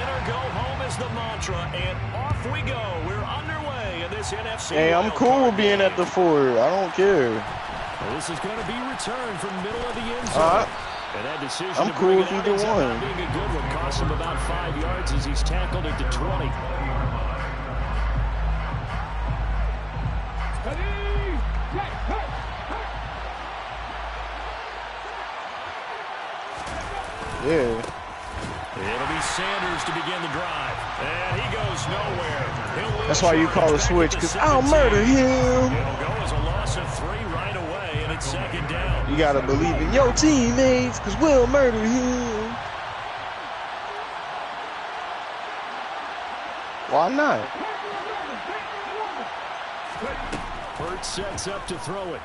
or go home is the mantra, and off we go. We're underway in this NFC. Hey, I'm cool with being at the 4. I don't care. Well, this is going to be returned from the middle of the end zone. And that decision I'm cool with either one. Being a good one cost him about 5 yards as he's tackled at the 20. Yeah. It'll be Sanders to begin the drive. And he goes nowhere. That's why you call a switch, because I'll murder him. It'll go as a loss of 3 right away, and it's second down. You got to believe in your teammates, because we'll murder him. Why not? Hurts sets up to throw it.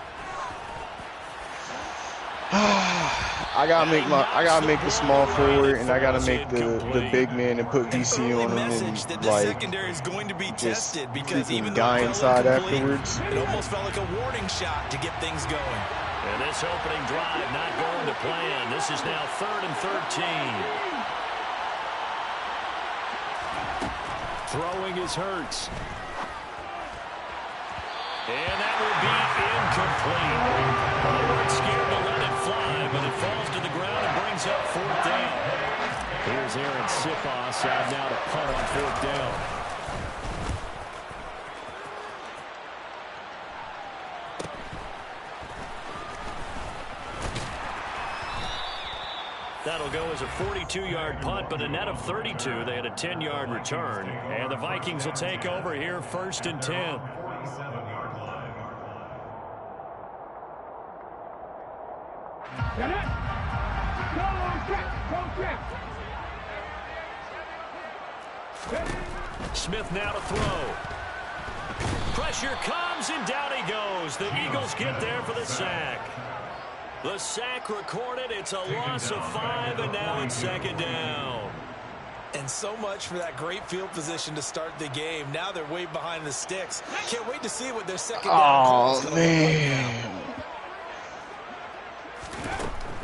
I gotta make the small forward, and I gotta make the big man and put DC on him, and like just freaking die inside afterwards. It almost felt like a warning shot to get things going. And this opening drive not going to plan. This is now 3rd and 13. Throwing is Hurts. And that will be incomplete. They weren't scared to let it fly, but it falls to the ground and brings up 4th down. Here's Aaron Sipos out now to punt on 4th down. That'll go as a 42-yard punt, but a net of 32. They had a 10-yard return. And the Vikings will take over here 1st and 10. Smith now to throw. Pressure comes, and down he goes. The Eagles get there for the sack. The sack recorded. It's a loss of 5, and now it's 2nd down. And so much for that great field position to start the game. Now they're way behind the sticks. Can't wait to see what their 2nd down. Oh, man.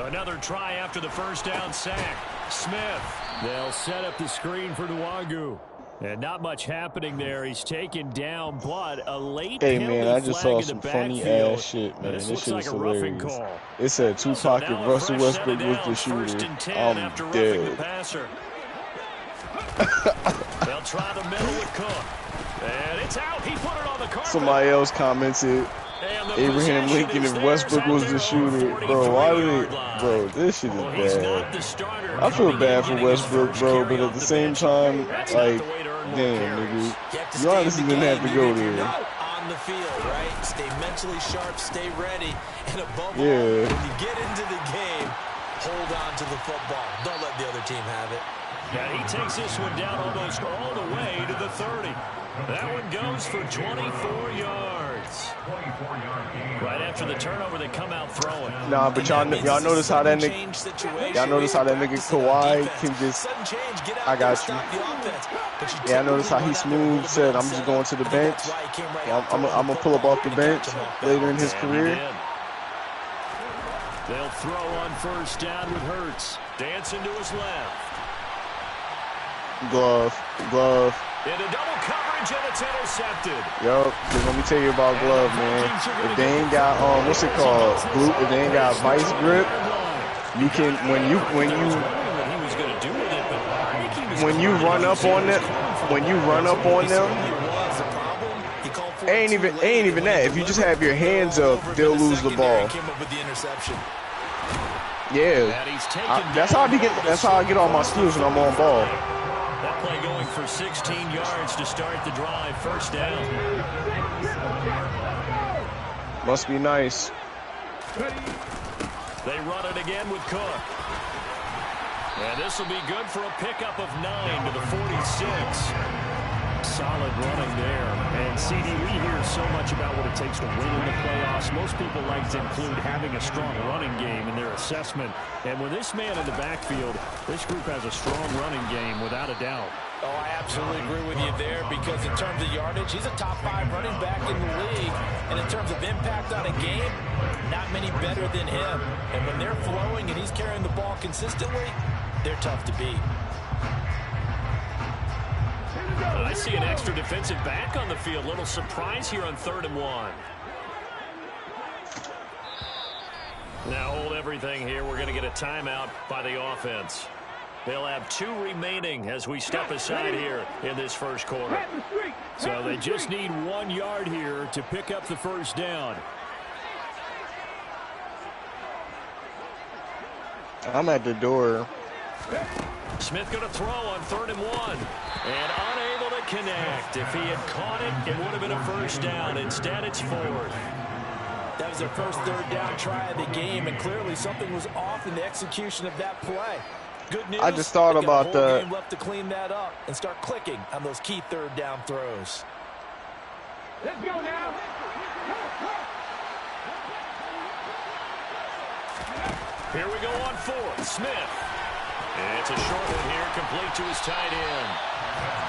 Another try after the 1st down sack. Smith. They'll set up the screen for Nwangu. And not much happening there. He's taken down, but a late penalty man, I just saw some funny ass shit, man. This shit like is a roughing hilarious. call. It said Tupac and Russell Westbrook was the shooter. I'm dead. They'll try the middle with Cook. And it's out. He put it on the carpet. Somebody else commented, Abraham Lincoln and Westbrook was the shooter. Bro, why would they? Bro, this shit is bad. I feel bad for Westbrook, bro, but at the same time, like, damn, nigga. You honestly didn't have to go there. On the field, right? Stay mentally sharp, stay ready, and above all, Yeah. when you get into the game, hold on to the football. Don't let the other team have it. Yeah, he takes this one down almost all the way to the 30. That one goes for 24 yards. Right after the turnover, they come out throwing. Nah, but y'all notice how that nigga, Kawhi can just, I got you. Yeah, I notice how he smooth said, I'm just going to the bench. I'm gonna pull up off the bench later in his career. They'll throw on 1st down with Hurts. Dancing to his left. Glove. Into double coverage, and it's intercepted. Yo, let me tell you about glove, man. If they ain't got what's it called? If they ain't got vice grip, you can when you run up on them, ain't even that. If you just have your hands up, they'll lose the ball. Yeah, that's how I get all my skills when I'm on ball. That play going for 16 yards to start the drive. 1st down. Must be nice. They run it again with Cook. And this will be good for a pickup of 9 to the 46. Solid running there. And CD, we hear so much about what it takes to win in the playoffs. Most people like to include having a strong running game in their assessment. And with this man in the backfield, this group has a strong running game without a doubt. Oh, I absolutely agree with you there, because in terms of yardage, he's a top 5 running back in the league. And in terms of impact on a game, not many better than him. And when they're flowing and he's carrying the ball consistently, they're tough to beat. I see an extra defensive back on the field. Little surprise here on 3rd and 1. Now hold everything here. We're going to get a timeout by the offense. They'll have 2 remaining as we step aside here in this first quarter. So they just need 1 yard here to pick up the first down. I'm at the door. Smith going to throw on 3rd and 1. And unable to connect. If he had caught it, it would have been a first down. Instead, it's 4th. That was their first 3rd down try of the game, and clearly something was off in the execution of that play. Good news. I just thought about that. Game left to clean that up and start clicking on those key 3rd down throws. Let's go now. Here we go on 4th. Smith. And it's a short one here, complete to his tight end.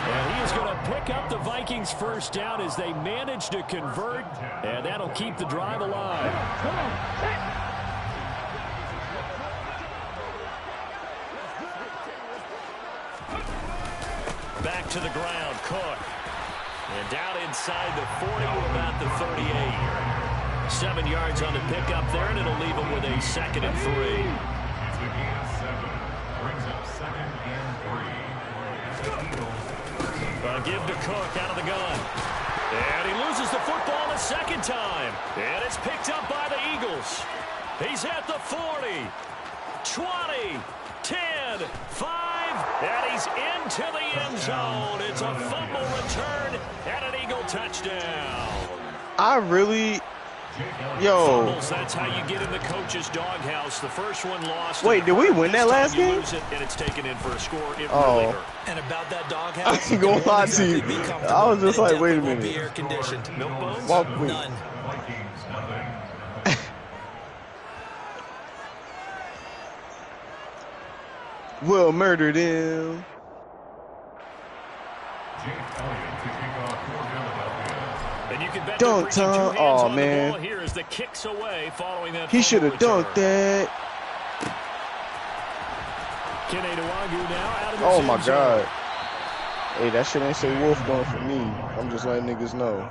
And he is going to pick up the Vikings' first down as they manage to convert, and that'll keep the drive alive. Back to the ground, Cook. And down inside the 40 to about the 38. 7 yards on the pickup there, and it'll leave him with a 2nd and 3. Give to Cook out of the gun. And he loses the football the 2nd time. And it's picked up by the Eagles. He's at the 40, 20, 10, 5, and he's into the end zone. It's a fumble return and an Eagle touchdown. I really... Yo. Fumbles, that's how you get in the coach's doghouse. The first one lost. Wait, did we win that last game? Lose it, and it's taken in for a score. Oh. And about that doghouse, I ain't gonna lie to you. I was just like, wait a minute. Be air conditioned. No bones? None. Will murdered him. And you can bet Dunk time. Oh man. Here as the kicks away following that. He should have dunked that. Oh my God. Hey, that shit ain't say Wolf going for me. I'm just letting niggas know.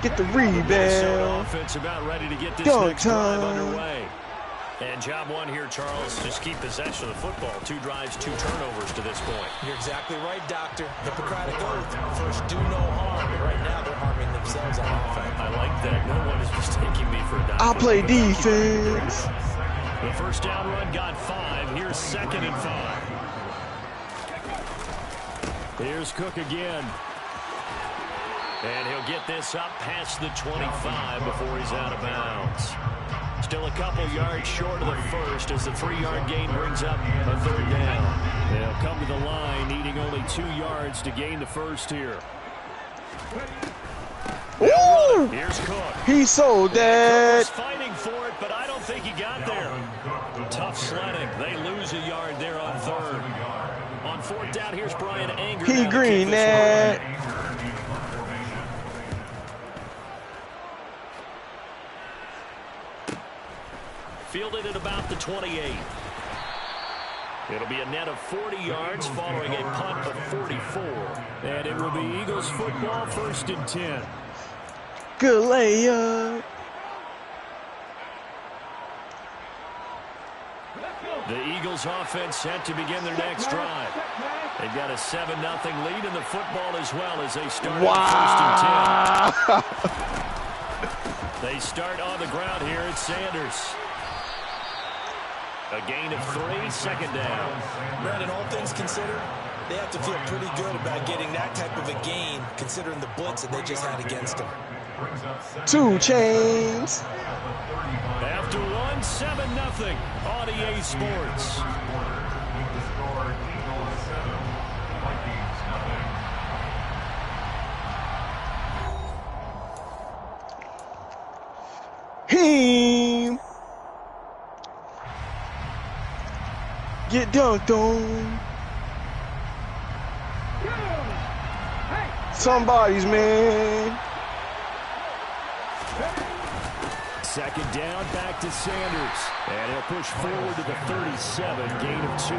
Get the rebound. Offense about ready to get this next drive underway. And job 1 here, Charles. Just keep possession of the football. 2 drives, 2 turnovers to this point. You're exactly right, Doctor. Hippocratic oath. First, do no harm. Right now, they're harming themselves on offense. I like that. No one is mistaking me for a doctor. I'll play defense. The first down run got 5. Here's 2nd and 5. Here's Cook again. And he'll get this up past the 25 before he's out of bounds. Still a couple yards short of the first as the 3-yard gain brings up a 3rd down. They'll come to the line needing only 2 yards to gain the first here. Ooh! Here's Cook. He sold that. Cook was fighting for it, but I don't think he got there. Tough sledding. They lose a yard there on 3rd. On 4th down, here's Brian Anger. He green that. Fielded at about the 28. It'll be a net of 40 yards following a punt of 44. And it will be Eagles football, 1st and 10. Good layup. The Eagles offense set to begin their next drive. They've got a 7-0 lead in the football as well as they start at 1st and 10. They start on the ground here at Sanders. A gain of 3, 2nd down. Brandon, all things considered, they have to feel pretty good about getting that type of a gain, considering the blitz that they just had against them. 2 chains. After 1, 7-0 on EA Sports. Him. Get dunked on. Somebody's man. Second down, back to Sanders. And he'll push forward to the 37, gain of 2.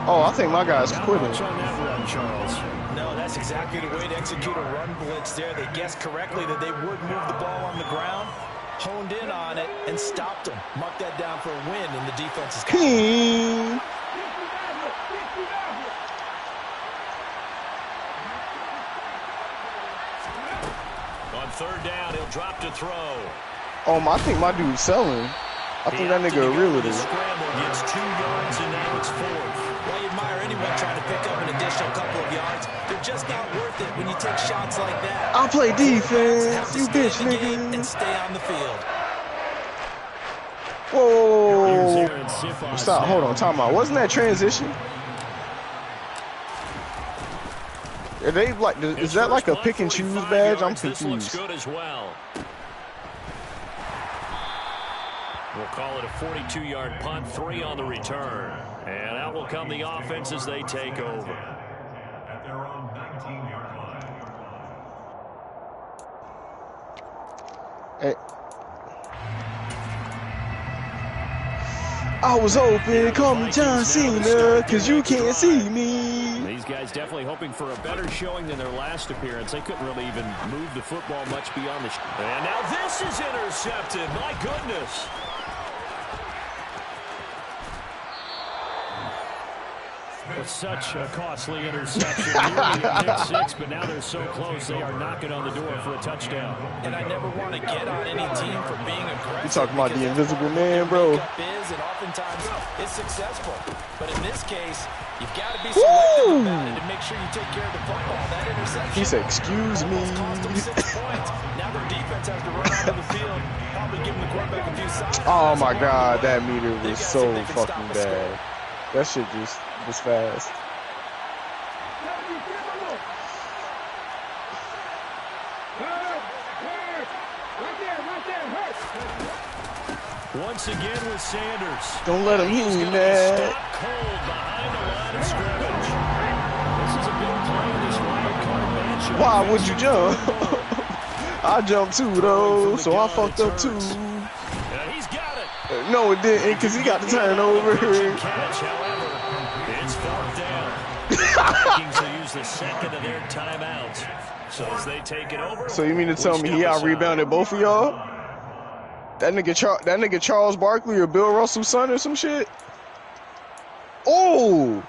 Oh, I think my guy's quitting. On that run, Charles. No, that's exactly the way to execute a run blitz there. They guessed correctly that they would move the ball on the ground, honed in on it, and stopped them. Mark that down for a win in the defense's game. On third down, he'll drop to throw. I think my dude's selling. I think that nigga a realtor. Scramble gets 2 yards, and now it's 4th. Well, you admire anyone trying to pick up an additional couple of yards. They're just not worth it when you take shots like that. I play defense, you bitch, nigga. And stay on the field. Whoa. Stop, hold on, time out. Wasn't that transition? Are they like, is that like a pick and choose badge? I'm confused. This looks good as well. We'll call it a 42-yard punt, 3 on the return. And out will come the offense as they take over. At their own 19-yard line. Hey. I was open, call me John Cena, cause you can't see me. These guys definitely hoping for a better showing than their last appearance. They couldn't really even move the football much beyond the... And now this is intercepted. My goodness. It's such a costly interception. Pick 6, but now they're so close they are knocking on the door for a touchdown. And I never want to get on any team for being aggressive. You talking about the invisible man, bro? Is, and oftentimes it's successful. But in this case, you've got to be selective about it and make sure you take care of the football. That interception. He said, "Excuse me." Cost them 6 points. Now their defense has to run out of the field, probably giving the quarterback a few sides. Oh my God, that meter was so fucking bad. That shit just was fast. Once again with Sanders. Don't let him hit me, man. Stop cold behind the line of scrimmage. This is a big play in this wild card matchup. Why would you jump? I jumped too, though, so I fucked up too. He's got it. No, it didn't, because he got the turnover. Catch, however, it's 4th down. The Vikings will use the second of their timeouts. So as they take it over. So you mean to tell me he out-rebounded both of y'all? That nigga Charles Barkley or Bill Russell's son or some shit? Oh!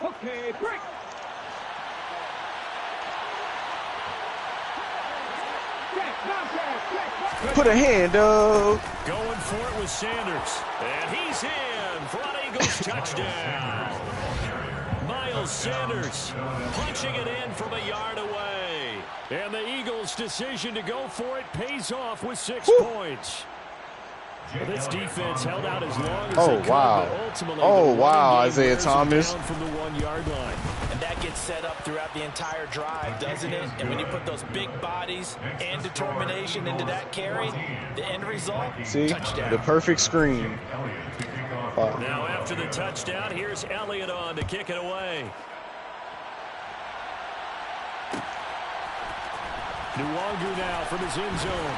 Okay, break. Put a hand up. Going for it with Sanders. And he's in for an Eagles touchdown. Miles Sanders punching it in from a yard away. And the Eagles' decision to go for it pays off with 6 points. Well, this defense held out as long as they could, but ultimately Isaiah Thomas from the 1-yard line. And that gets set up throughout the entire drive, doesn't it? And when you put those big bodies and determination into that carry, the end result, touchdown. The perfect screen. Now after the touchdown, here's Elliott on to kick it away. Nwangu now from his end zone.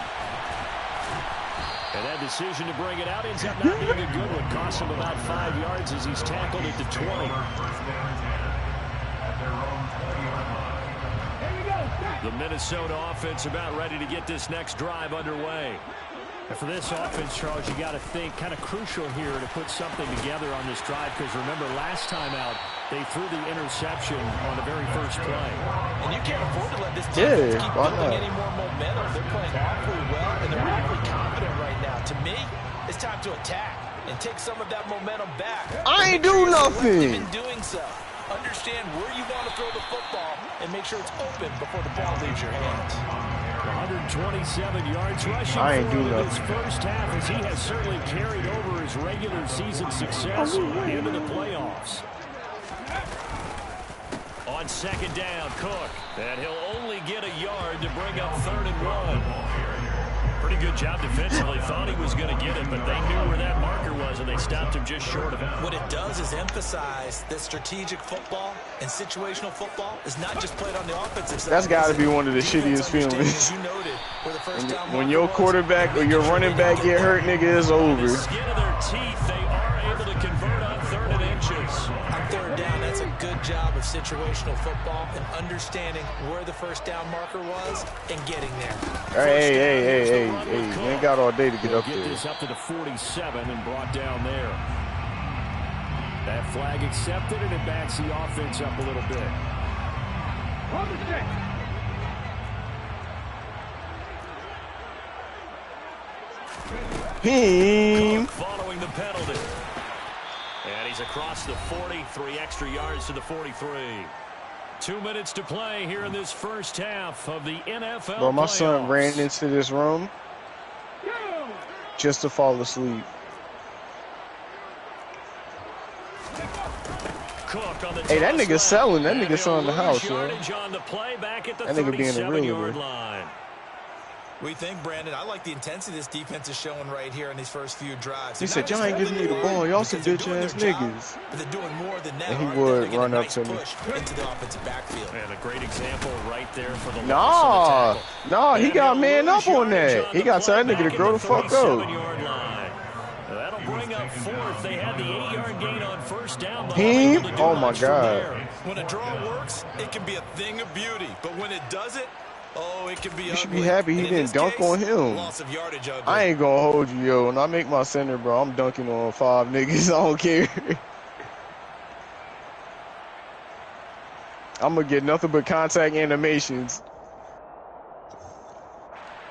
And that decision to bring it out ends up not being a good one. Costs him about 5 yards as he's tackled at the 20. The Minnesota offense about ready to get this next drive underway. And for this offense, Charles, you got to think kind of crucial here to put something together on this drive, because remember last time out they threw the interception on the very first play. And you can't afford to let this defense keep building any more momentum. They're playing awfully well, and they're really confident right now. To me, it's time to attack and take some of that momentum back. I ain't do nothing. In doing so, understand where you want to throw the football and make sure it's open before the ball leaves your hands. 127 yards rushing I ain't do this first half, as he has certainly carried over his regular season success into the playoffs. On second down, Cook. And he'll only get a yard to bring up 3rd and 1. Pretty good job defensively. Thought he was going to get it, but they knew where that marker was, and they stopped him just short of it. What it does is emphasize that strategic football and situational football is not just played on the offensive side. That's got to be one of the shittiest feelings. When your quarterback or your running back get hurt, nigga, it's over. The skin of their teeth, they are able to convert on 3rd and inches. On 3rd down, that's a good job of situational football and understanding where the first down marker was and getting there. Hey, you ain't got all day to get up there. Get this up to the 47 and brought down there. That flag accepted, and it backs the offense up a little bit. Team following the penalty. And he's across the 40, 3 extra yards to the 43. 2 minutes to play here in this first half of the NFL Bro, my playoffs. son ran into this room just to fall asleep. Hey, that nigga selling. That nigga selling the house, yo. That nigga being a realtor. We think, Brandon, I like the intensity this defense is showing right here in these first few drives. He said, y'all ain't giving me the ball. Y'all some bitch-ass niggas. But they're doing more than that. And he would run up to me. Into the offensive backfield. And a great example right there for the Nah, he got man up on that. He got to tell that nigga to grow the fuck up. That'll bring up 4th. They had the 8-yard gain on 1st down. Team? Oh, my God. When a draw works, it can be a thing of beauty. But when it doesn't, oh, it can be You should be happy he didn't dunk on him. Loss of yardage ugly. I ain't gonna hold you, yo. When I make my center, bro, I'm dunking on 5 niggas. I don't care. I'm gonna get nothing but contact animations.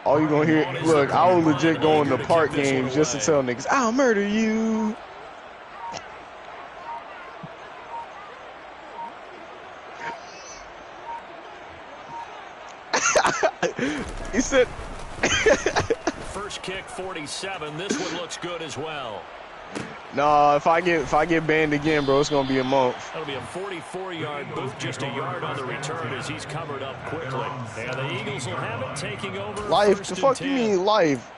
All you gonna hear, look, I will legit go in the park games just to tell niggas, I'll murder you. He said first kick 47. This one looks good as well. Nah, if I get banned again, bro, it's gonna be a month. That'll be a 44-yard boot, just a yard on the return as he's covered up quickly. And the Eagles will have it, taking over. Life? The fuck you mean life?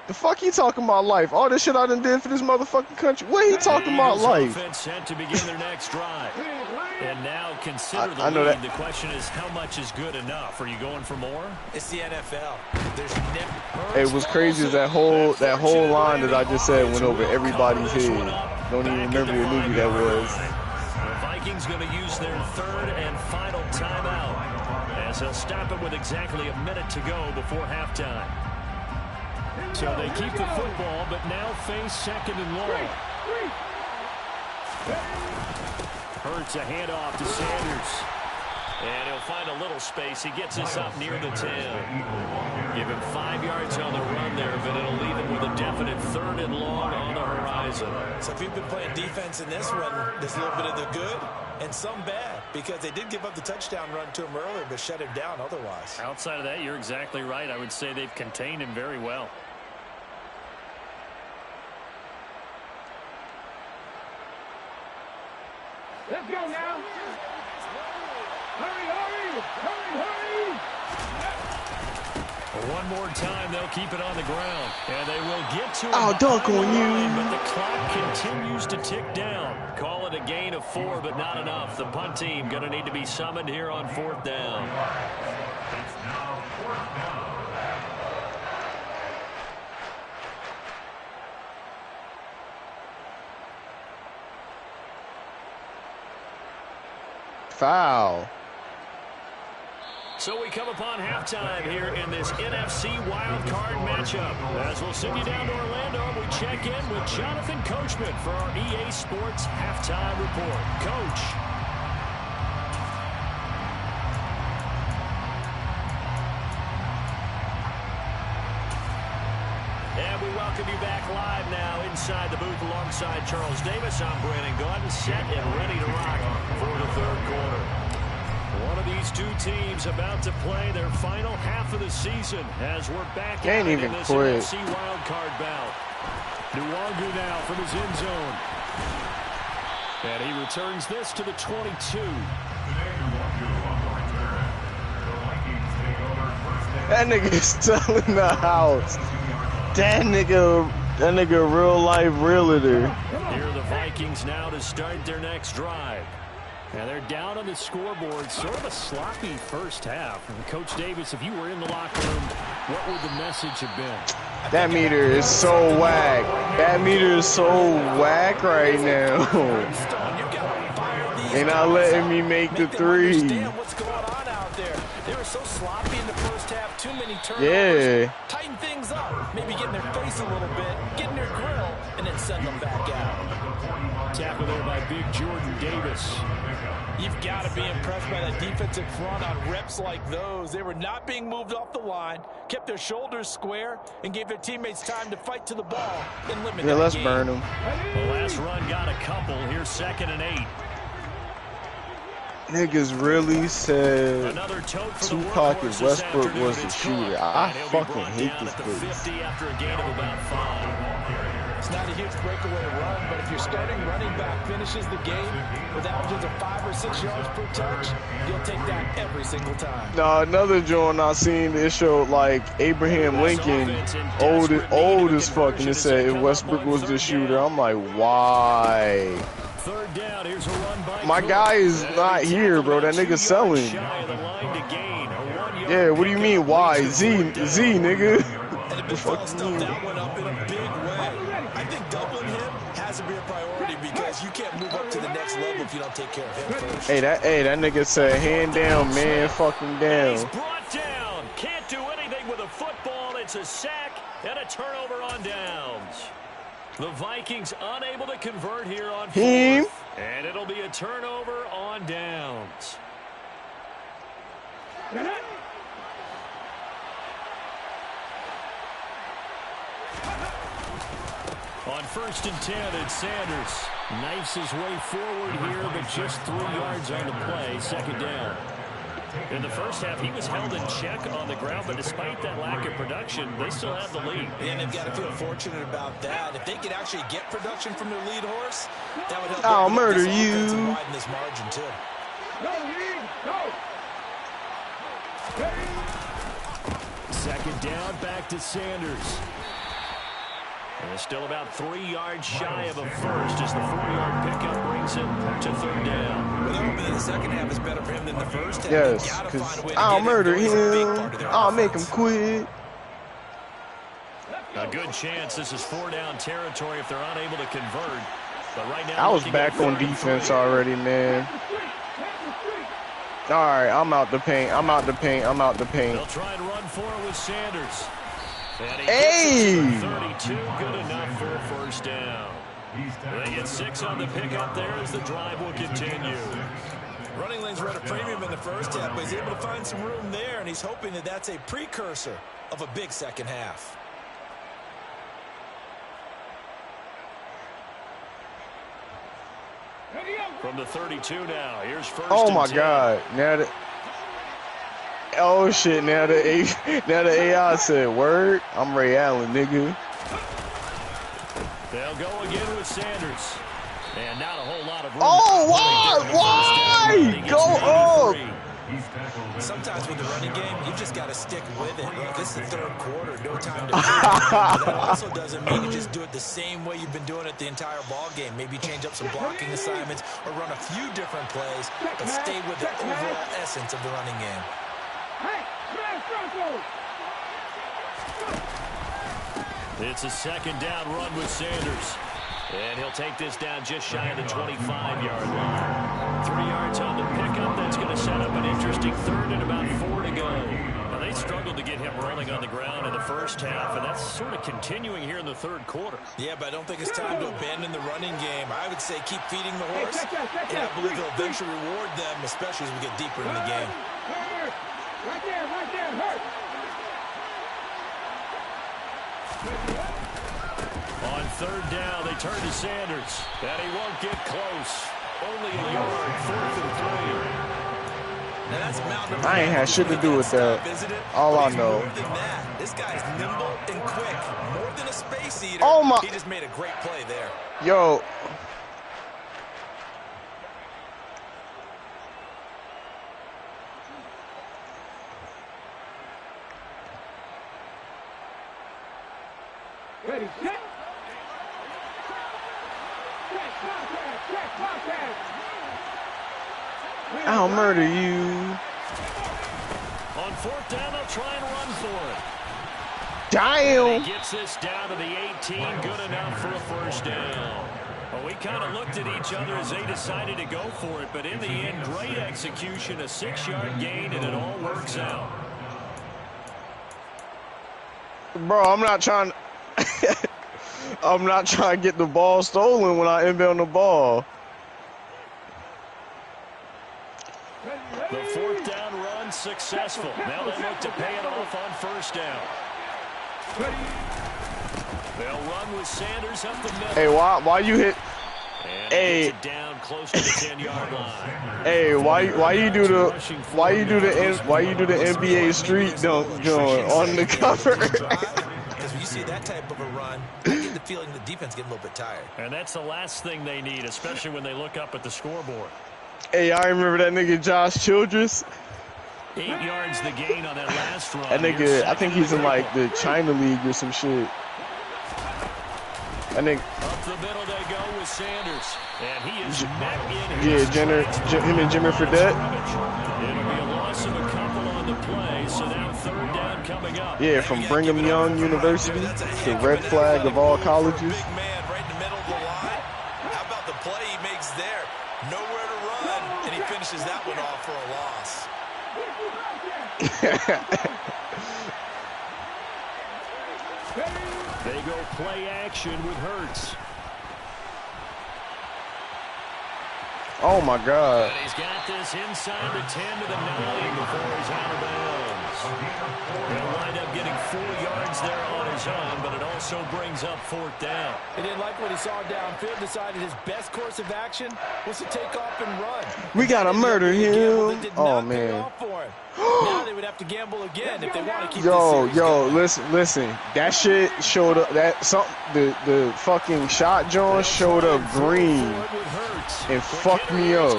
The fuck he talking about life? All this shit I done did for this motherfucking country. What he talking about life? Set to begin their next drive. And now consider the I know lead. that. The question is, how much is good enough? Are you going for more? It's the NFL. There's never. It was crazy as that whole line that I just said went over everybody's head. Don't even remember the movie that was. The Vikings going to use their 3rd and final timeout as they'll stop it with exactly a minute to go before halftime. So they keep the football, but now face 2nd and long. Hurts a handoff to Sanders. And he'll find a little space. He gets this up near the 10. Give him 5 yards on the run there, but it'll leave him with a definite 3rd and long on the horizon. So if you've been playing defense in this one, there's a little bit of the good and some bad, because they did give up the touchdown run to him earlier, but shut him down otherwise. Outside of that, you're exactly right. I would say they've contained him very well. Let's go now. Hurry. One more time, they'll keep it on the ground. And they will get to it. I'll dunk on you. But the clock continues to tick down. Call it a gain of 4, but not enough. The punt team going to need to be summoned here on 4th down. It's now 4th down. Foul. So we come upon halftime here in this NFC wildcard matchup. As we'll send you down to Orlando, we check in with Jonathan Coachman for our EA Sports Halftime Report. Coach. And we welcome you back live now inside the booth alongside Charles Davis. I'm Brandon Gordon, set and ready to rock for the 3rd quarter. One of these two teams about to play their final half of the season as we're back Can't out even in this quit. NFC wildcard bout. Nuwagu now from his end zone. And he returns this to the 22. Today, Nuwagu on the return. The Vikings take over 1st and That nigga's selling the house. That nigga real life realtor. Here are the Vikings now to start their next drive. And they're down on the scoreboard. Sort of a sloppy first half. And Coach Davis, if you were in the locker room, what would the message have been? That meter is so whack. That meter is so whack right now. They're not letting me make the three. What's going on out there? They were so sloppy in the first half. Too many turnovers. Yeah. Tighten things up. Maybe get in their face a little bit, get in their grill, and then send them back out. Tackle there by Big Jordan Davis. You've got to be impressed by that defensive front on reps like those. They were not being moved off the line, kept their shoulders square, and gave their teammates time to fight to the ball and limit that let's game. burn them. The last run got a couple. Here's 2nd and 8. Niggas really said Tupac and Westbrook was the shooter. I fucking hate this place. After a gain of about 5. It's not a huge breakaway run, but if your starting running back finishes the game with averages of 5 or 6 yards per touch, you'll take that every single time. Now, another joint I seen, it showed like Abraham Lincoln, old as fuck, and it said if Westbrook was the shooter. I'm like, why? 3rd down, here's a run by My guy is not here, bro. That nigga's selling. Yeah, what do you mean, why? Z, nigga. And the big fella stuffed that one up in a big way. I think doubling him has to be a priority because you can't move up to the next level if you don't take care of him first. Hey, that nigga said, hand down, man, fucking down. He's brought down. Can't do anything with a football. It's a sack and a turnover on downs. The Vikings unable to convert here on 4th. And it'll be a turnover on downs. On 1st and 10, it's Sanders. Knifes his way forward here, but just 3 yards on the play. 2nd down. In the first half, he was held in check on the ground, but despite that lack of production, they still have the lead. And they've got to feel fortunate about that. If they could actually get production from their lead horse, that would help. I'll murder you. Widen this margin too. Go, Lee, go. 2nd down, back to Sanders. And it's still about 3 yards shy of a first as the 4-yard pickup brings him to 3rd down. Well, they're hoping that the second half is better for him than the first half. Yes, because I'll murder him. I'll make him quit. A good chance this is 4-down territory if they're unable to convert. But right now, I was back on defense already, man. All right, I'm out the paint. I'm out the paint. They'll try and run for it with Sanders. Hey! 32, good enough for a 1st down. They get 6 on the pickup there as the drive will continue. Running lanes were at a premium in the first half, but he's able to find some room there, and he's hoping that that's a precursor of a big second half. From the 32 now, here's 1st Oh my and 10. God! Now that. Oh shit! Now the AI said, "Word, I'm Ray Allen, nigga." They'll go again with Sanders, and not a whole lot of room. Oh, why? Go up! Sometimes with the running game, you just got to stick with it. Look, this is the 3rd quarter, no time to that also doesn't mean you just do it the same way you've been doing it the entire ball game. Maybe change up some blocking assignments or run a few different plays, but stay with the overall essence of the running game. It's a 2nd down run with Sanders. And he'll take this down just shy of the 25-yard line. 3 yards on the pickup. That's going to set up an interesting 3rd and about 4 to go. Now, they struggled to get him rolling on the ground in the first half, and that's sort of continuing here in the 3rd quarter. Yeah, but I don't think it's time to abandon the running game. I would say keep feeding the horse, and I believe he'll eventually reward them, especially as we get deeper in the game. Right there, hurt. On 3rd down, they turn to Sanders, and he won't get close. Only a yard, 4th and 3. Now that's mountain. I ain't had shit to do with that. All I know. More than that, this guy's nimble and quick. More than a space eater. Oh my! He just made a great play there. Yo. Ready, set. Check contact. I'll murder you. On fourth down, they'll try and run for it. Damn. He gets this down to the 18, good enough for a first down. Well, we kind of looked at each other as they decided to go for it, but in the end, great execution, a 6-yard gain, and it all works out. Bro, I'm not trying to get the ball stolen when I inbound the ball. The fourth down run successful. Now they look to pay it off on first down. They'll run with Sanders up the middle. Hey, why you hit? And hey, it down close to the 10-yard line. Hey, why you do the NBA street dunk joint on the cover? Because when you see that type of a run, I get the feeling the defense get a little bit tired. And that's the last thing they need, especially when they look up at the scoreboard. Hey, I remember that nigga Josh Childress. 8 yards the gain on that last run. That nigga, I think he's in like the China League or some shit. I think. Up the middle they go with Sanders, and he is met in. Yeah, him and Jimmy Fredette. It'll be a loss of a couple on the play, so now third down coming up. Yeah, from Brigham Young University, the red flag of all colleges. Big man right in the middle of the line. How about the play he makes there? Nowhere to run, and he finishes that one off for a loss. They go play action with Hurts. Oh my God. And he's got this inside the 10 to the 9 before he's out of bounds. He'll wind up getting 4 yards there on his own, but it also brings up fourth down. He didn't like what he saw downfield, decided his best course of action was to take off and run. We gotta murder him. Oh man. Now they would have to gamble again if they want to keep this series going. Listen. That shit showed up. The fucking shot John showed up green and fucked me up.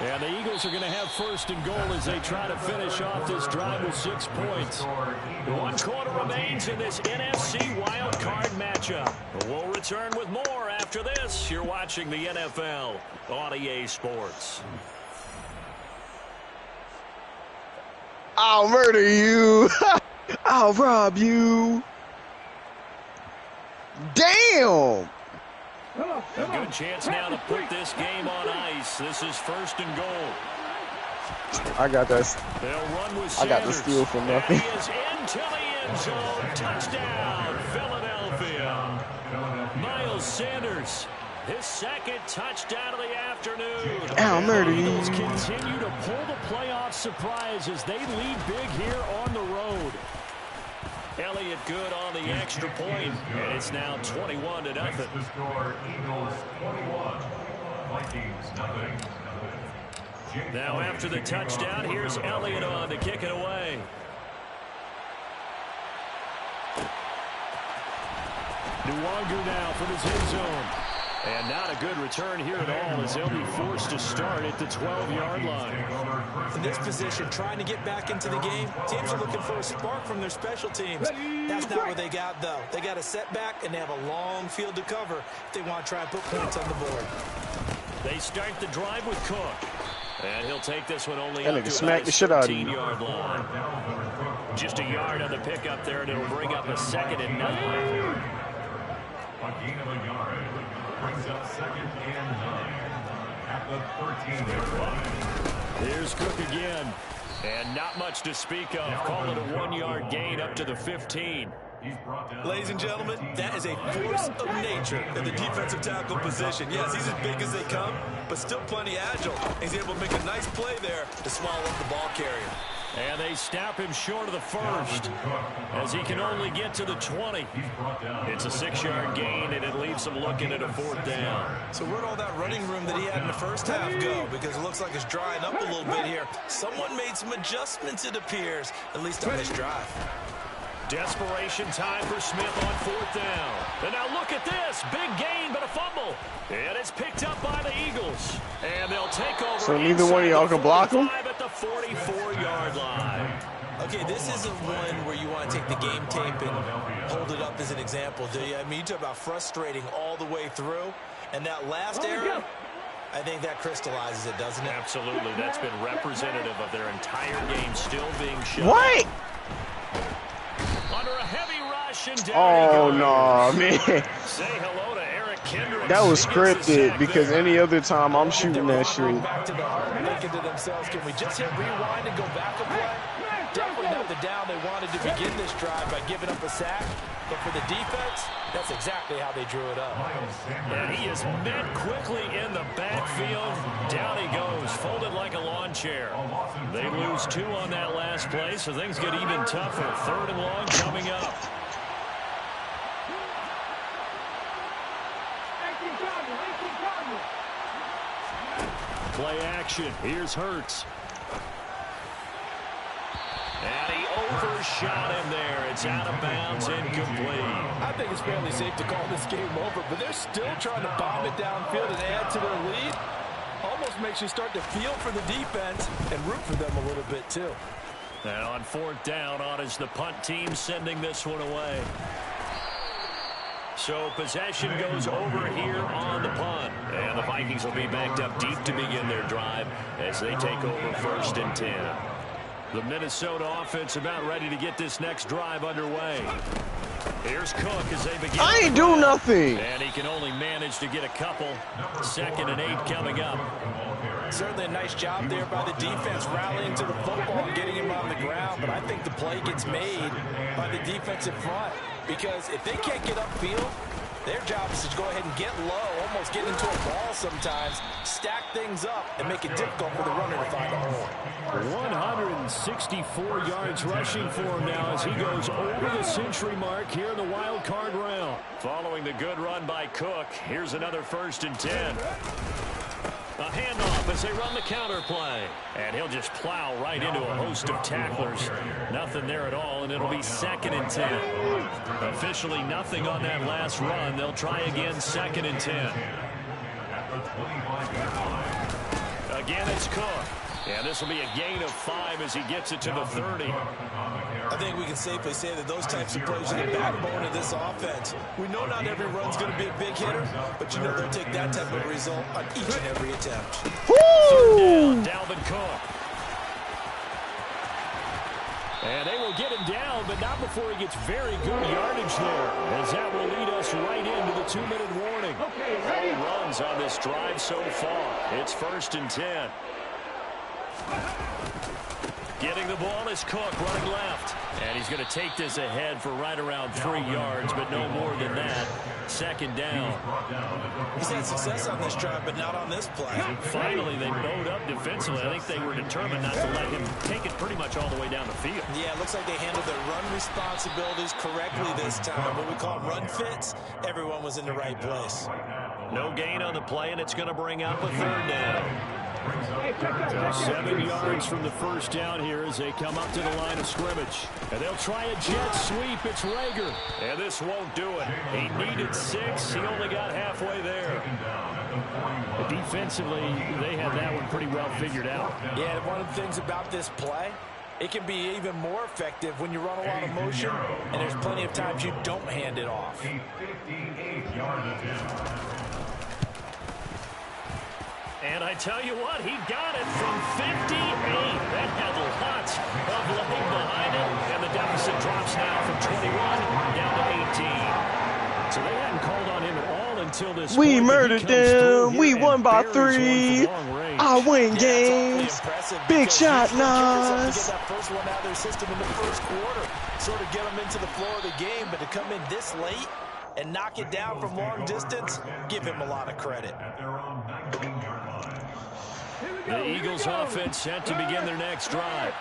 And the Eagles are going to have first and goal as they try to finish off this drive with 6 points. 1 quarter remains in this NFC wildcard matchup. We'll return with more after this. You're watching the NFL on EA Sports. I'll murder you. I'll rob you. Damn. A good chance now to put this game on ice. This is first and goal. I got that. They'll run with Sanders. I got the steal for nothing. And he is into the end zone. Touchdown, Philadelphia. Miles Sanders, his second touchdown of the afternoon. I'll murder you. The Eagles continue to pull the playoff surprise as they lead big here on the road. Elliott good on the extra point, and it's now 21-0. Now after the touchdown, here's Elliott on to kick it away. Nwangu now from his end zone. And not a good return here at all as they'll be forced to start at the 12-yard line. In this position, trying to get back into the game, teams are looking for a spark from their special teams. That's not what they got, though. They got a setback, and they have a long field to cover if they want to try and put points on the board. They start the drive with Cook. And he'll take this one only that up nigga to smacked the shit out of you. 13-yard line. Just a yard on the pickup there, and it'll bring up a 2nd and 9. A gain of a yard. Brings up 2nd and 9 at the 13-yard line. Here's Cook again. And not much to speak of. Call it a 1-yard gain up to the 15. Ladies and gentlemen, that is a force of nature in the defensive tackle position. Yes, he's as big as they come, but still plenty agile. He's able to make a nice play there to swallow up the ball carrier. And they stop him short of the first as he can only get to the 20. It's a 6-yard gain, and it leaves him looking at a 4th down. So where'd all that running room that he had in the first half go? Because it looks like it's drying up a little bit here. Someone made some adjustments, it appears, at least on this drive. Desperation time for Smith on 4th down. And now look at this. Big gain, but a fumble. And it's picked up by the Eagles. And they'll take over. So neither one of y'all can block him? At the 44-yard line. Okay, this isn't one where you want to take the game tape and hold it up as an example, do you? I mean, you talk about frustrating all the way through, and that last error, I think that crystallizes it, doesn't it? Absolutely. That's been representative of their entire game still being shut. What? Under a heavy rush and down. Oh, no, man. Say hello to Eric Kendricks. That was scripted because any other time I'm shooting that shit. Back to the heart, thinking to themselves, can we just hit rewind and go back a play? Definitely not the down they wanted to begin this drive by giving up a sack. But for the defense, that's exactly how they drew it up. And he is met quickly in the backfield. Down he goes, folded like a lawn chair. They lose 2 on that last play, so things get even tougher. 3rd and long coming up. Play action. Here's Hurts. And he overshot him there. It's out of bounds, incomplete. I think it's fairly safe to call this game over, but they're still trying to bomb it downfield and add to their lead. Almost makes you start to feel for the defense and root for them a little bit, too. And on 4th down, on is the punt team sending this one away. So possession goes over here on the punt. And the Vikings will be backed up deep to begin their drive as they take over 1st and 10. The Minnesota offense about ready to get this next drive underway. Here's Cook as they begin. I ain't do nothing. And he can only manage to get a couple. 2nd and 8 coming up. Certainly a nice job there by the defense rallying to the football and getting him on the ground. But I think the play gets made by the defensive front. Because if they can't get upfield, their job is to go ahead and get low, almost get into a ball sometimes, stack things up, and make it difficult for the runner to find a hole. 164 yards rushing for him now as he goes over the century mark here in the wild card round. Following the good run by Cook, here's another 1st and 10. A handoff as they run the counter play. And he'll just plow right into a host of tacklers. Nothing there at all, and it'll be 2nd and 10. Officially nothing on that last run. They'll try again, 2nd and 10. Again, it's Cook. And this will be a gain of 5 as he gets it to the 30. I think we can safely say that those types of plays are the backbone of this offense. We know not every run's going to be a big hitter, but you know they'll take that type of result on each and every attempt. Woo! Dalvin Cook. And they will get him down, but not before he gets very good yardage there, as that will lead us right into the 2-minute warning. 4 runs on this drive so far. It's 1st and 10. Getting the ball is Cook running left. And he's going to take this ahead for right around 3 yards, but no more than that. 2nd down. He's had success on this drive, but not on this play. Finally, they bowed up defensively. I think they were determined not to let him take it pretty much all the way down the field. Yeah, it looks like they handled their run responsibilities correctly this time. What we call run fits, everyone was in the right place. No gain on the play, and it's going to bring up a 3rd down. 7 yards from the 1st down here as they come up to the line of scrimmage. And they'll try a jet sweep. It's Rager. And this won't do it. He needed 6. He only got halfway there. But defensively, they had that one pretty well figured out. Yeah, one of the things about this play, it can be even more effective when you run a lot of motion, and there's plenty of times you don't hand it off. A 58-yard attempt. And I tell you what, he got it from 58. That had lots of leg behind it. And the deficit drops now from 21 down to 18. So they hadn't called on him at all until this We point. murdered them. We won by 3. I win games. Big shot, Nas. Get that first one out of their system in the first quarter. Sort of get them into the flow of the game, but to come in this late and knock it down from long distance, give him a lot of credit. The Eagles offense set to begin their next drive.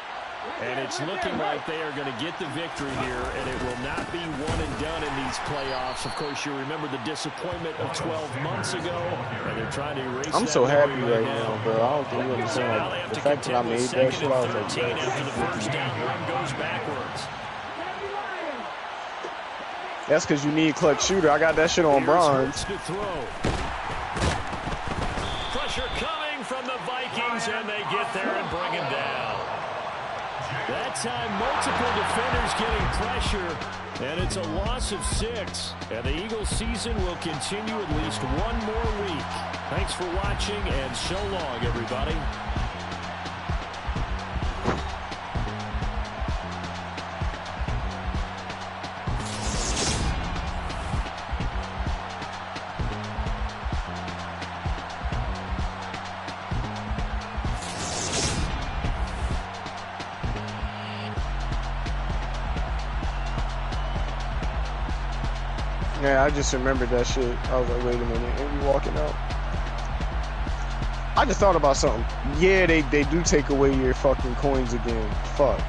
And it's looking like they are going to get the victory here, and it will not be one and done in these playoffs. Of course, you remember the disappointment of 12 months ago, and they're trying to erase I'm that so happy memory right now, bro. I don't think you understand. Like, the fact that I made that shit, I was like, bro. After the 1st down, run goes backwards. That's because you need clutch shooter. I got that shit on bronze. To throw. Pressure coming from the Vikings, and they get there and bring him down. That's time, multiple defenders getting pressure, and it's a loss of 6. And the Eagles season will continue at least one more week. Thanks for watching, and so long, everybody. Yeah, I just remembered that shit. I was like, wait a minute, ain't we walking out? I just thought about something. Yeah, they do take away your fucking coins again. Fuck.